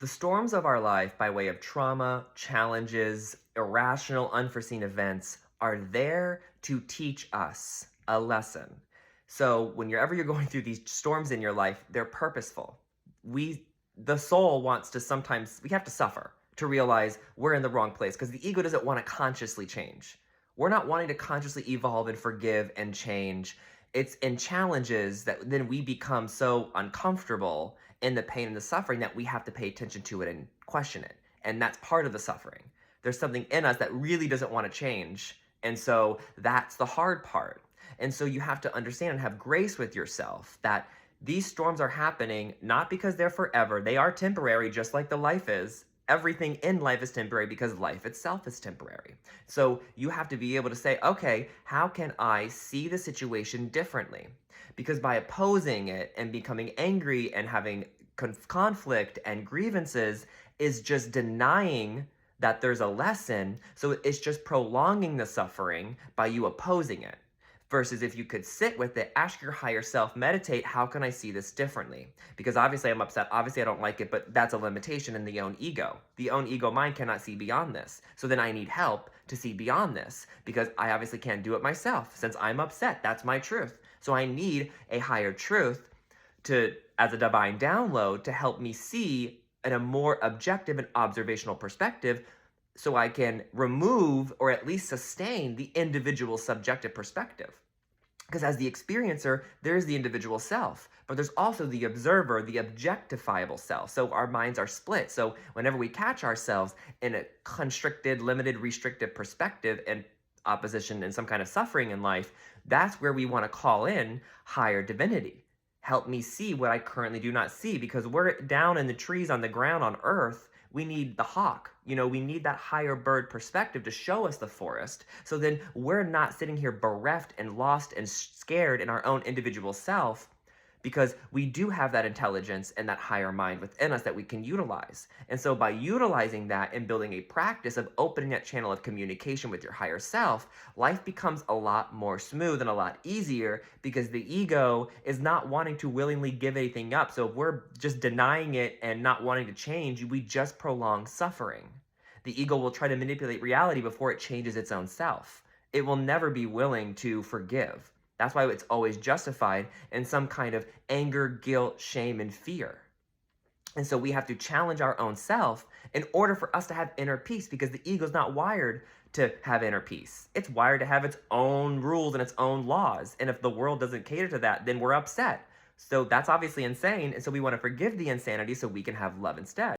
The storms of our life, by way of trauma, challenges, irrational, unforeseen events, are there to teach us a lesson. So, whenever you're going through these storms in your life, they're purposeful. The soul wants to sometimes, we have to suffer to realize we're in the wrong place because the ego doesn't want to consciously change. We're not wanting to consciously evolve and forgive and change. It's in challenges that then we become so uncomfortable in the pain and the suffering that we have to pay attention to it and question it. And that's part of the suffering. There's something in us that really doesn't want to change. And so that's the hard part. And so you have to understand and have grace with yourself that these storms are happening not because they're forever. They are temporary, just like the life is. Everything in life is temporary because life itself is temporary. So you have to be able to say, okay, how can I see the situation differently? Because by opposing it and becoming angry and having conflict and grievances is just denying that there's a lesson. So it's just prolonging the suffering by you opposing it. Versus if you could sit with it, ask your higher self, meditate, how can I see this differently? Because obviously I'm upset, obviously I don't like it, but that's a limitation in the own ego. The own ego mind cannot see beyond this. So then I need help to see beyond this because I obviously can't do it myself. Since I'm upset, that's my truth. So I need a higher truth to, as a divine download, to help me see in a more objective and observational perspective so I can remove or at least sustain the individual subjective perspective. Because as the experiencer, there's the individual self, but there's also the observer, the objectifiable self. So our minds are split. So whenever we catch ourselves in a constricted, limited, restrictive perspective and opposition and some kind of suffering in life, that's where we want to call in higher divinity. Help me see what I currently do not see, because we're down in the trees on the ground on earth. We need the hawk. We need that higher bird perspective to show us the forest. So then we're not sitting here bereft and lost and scared in our own individual self, because we do have that intelligence and that higher mind within us that we can utilize. And so by utilizing that and building a practice of opening that channel of communication with your higher self, life becomes a lot more smooth and a lot easier because the ego is not wanting to willingly give anything up. So if we're just denying it and not wanting to change, we just prolong suffering. The ego will try to manipulate reality before it changes its own self. It will never be willing to forgive. That's why it's always justified in some kind of anger, guilt, shame, and fear. And so we have to challenge our own self in order for us to have inner peace, because the ego is not wired to have inner peace. It's wired to have its own rules and its own laws. And if the world doesn't cater to that, then we're upset. So that's obviously insane. And so we want to forgive the insanity so we can have love instead.